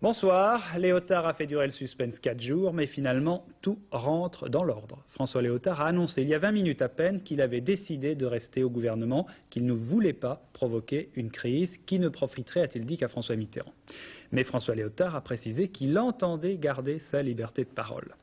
Bonsoir. Léotard a fait durer le suspense 4 jours, mais finalement, tout rentre dans l'ordre. François Léotard a annoncé il y a 20 minutes à peine qu'il avait décidé de rester au gouvernement, qu'il ne voulait pas provoquer une crise qui ne profiterait, a-t-il dit, qu'à François Mitterrand. Mais François Léotard a précisé qu'il entendait garder sa liberté de parole.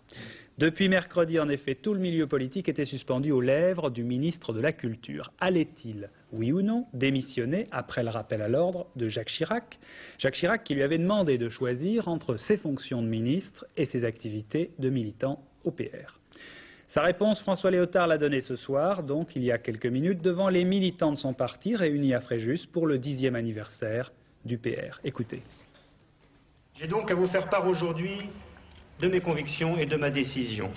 Depuis mercredi, en effet, tout le milieu politique était suspendu aux lèvres du ministre de la Culture. Allait-il, oui ou non, démissionner après le rappel à l'ordre de Jacques Chirac? Jacques Chirac qui lui avait demandé de choisir entre ses fonctions de ministre et ses activités de militant au PR. Sa réponse, François Léotard l'a donnée ce soir, donc il y a quelques minutes, devant les militants de son parti réunis à Fréjus pour le 10e anniversaire du PR. Écoutez. J'ai donc à vous faire part aujourd'hui de mes convictions et de ma décision.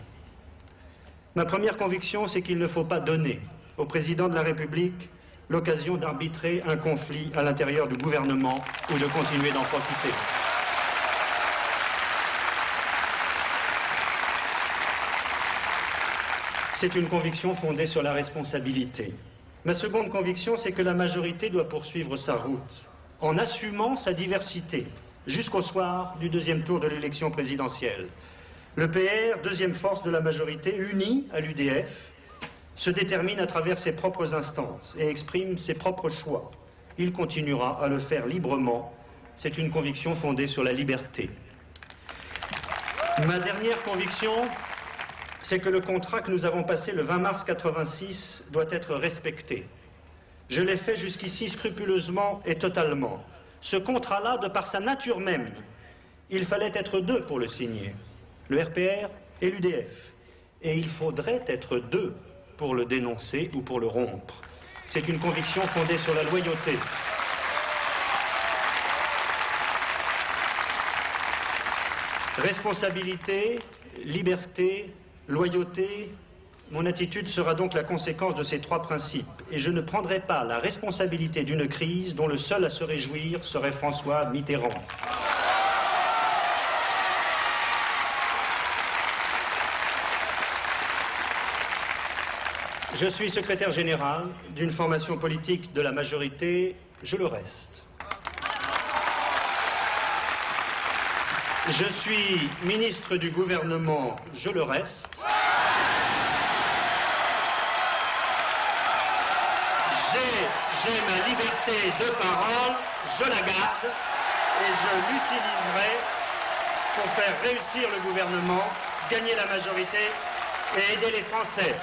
Ma première conviction, c'est qu'il ne faut pas donner au président de la République l'occasion d'arbitrer un conflit à l'intérieur du gouvernement ou de continuer d'en profiter. C'est une conviction fondée sur la responsabilité. Ma seconde conviction, c'est que la majorité doit poursuivre sa route en assumant sa diversité jusqu'au soir du deuxième tour de l'élection présidentielle. Le PR, deuxième force de la majorité, unie à l'UDF, se détermine à travers ses propres instances et exprime ses propres choix. Il continuera à le faire librement. C'est une conviction fondée sur la liberté. Ma dernière conviction, c'est que le contrat que nous avons passé le 20 mars 86 doit être respecté. Je l'ai fait jusqu'ici scrupuleusement et totalement. Ce contrat-là, de par sa nature même, il fallait être deux pour le signer, le RPR et l'UDF. Et il faudrait être deux pour le dénoncer ou pour le rompre. C'est une conviction fondée sur la loyauté. Responsabilité, liberté, loyauté, mon attitude sera donc la conséquence de ces trois principes. Et je ne prendrai pas la responsabilité d'une crise dont le seul à se réjouir serait François Mitterrand. Je suis secrétaire général d'une formation politique de la majorité, je le reste. Je suis ministre du gouvernement, je le reste. J'ai ma liberté de parole, je la garde et je l'utiliserai pour faire réussir le gouvernement, gagner la majorité et aider les Français.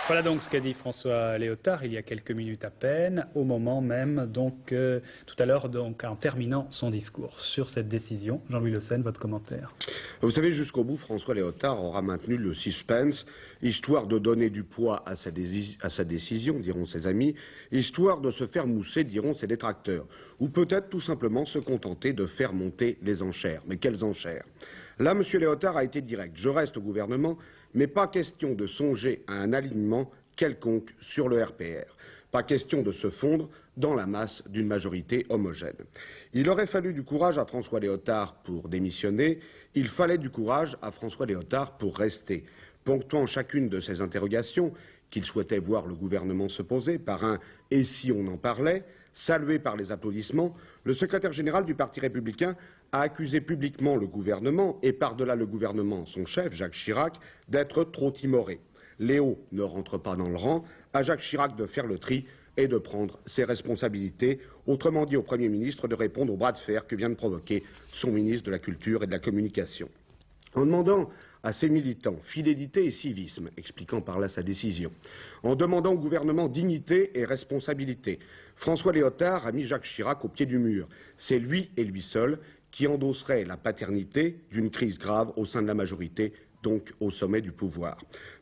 Voilà donc ce qu'a dit François Léotard il y a quelques minutes à peine, au moment même, donc tout à l'heure, donc en terminant son discours sur cette décision. Jean-Louis Le Senne, votre commentaire. Vous savez, jusqu'au bout, François Léotard aura maintenu le suspense, histoire de donner du poids à sa décision, diront ses amis, histoire de se faire mousser, diront ses détracteurs, ou peut-être tout simplement se contenter de faire monter les enchères. Mais quelles enchères? Là, M. Léotard a été direct. Je reste au gouvernement, mais pas question de songer à un alignement quelconque sur le RPR. Pas question de se fondre dans la masse d'une majorité homogène. Il aurait fallu du courage à François Léotard pour démissionner, il fallait du courage à François Léotard pour rester. Ponctuant chacune de ces interrogations qu'il souhaitait voir le gouvernement se poser par un « et si on en parlait », salué par les applaudissements, le secrétaire général du Parti républicain a accusé publiquement le gouvernement, et par-delà le gouvernement son chef, Jacques Chirac, d'être trop timoré. Léo ne rentre pas dans le rang, à Jacques Chirac de faire le tri et de prendre ses responsabilités, autrement dit au Premier ministre de répondre au bras de fer que vient de provoquer son ministre de la Culture et de la Communication. En demandant à ses militants fidélité et civisme, expliquant par là sa décision, en demandant au gouvernement dignité et responsabilité, François Léotard a mis Jacques Chirac au pied du mur. C'est lui et lui seul qui endosserait la paternité d'une crise grave au sein de la majorité, donc au sommet du pouvoir.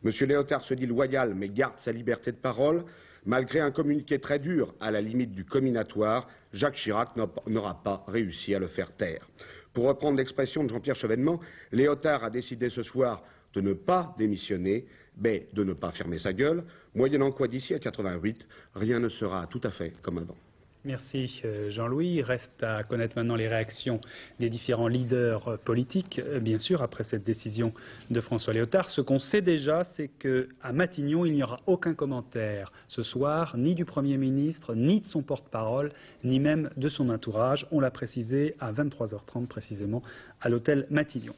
M. Léotard se dit loyal mais garde sa liberté de parole. Malgré un communiqué très dur, à la limite du comminatoire, Jacques Chirac n'aura pas réussi à le faire taire. Pour reprendre l'expression de Jean-Pierre Chevènement, Léotard a décidé ce soir de ne pas démissionner, mais de ne pas fermer sa gueule, moyennant quoi d'ici à 88, rien ne sera tout à fait comme avant. Merci Jean-Louis. Il reste à connaître maintenant les réactions des différents leaders politiques, bien sûr, après cette décision de François Léotard. Ce qu'on sait déjà, c'est qu'à Matignon, il n'y aura aucun commentaire ce soir, ni du Premier ministre, ni de son porte-parole, ni même de son entourage. On l'a précisé à 23h30 précisément à l'hôtel Matignon.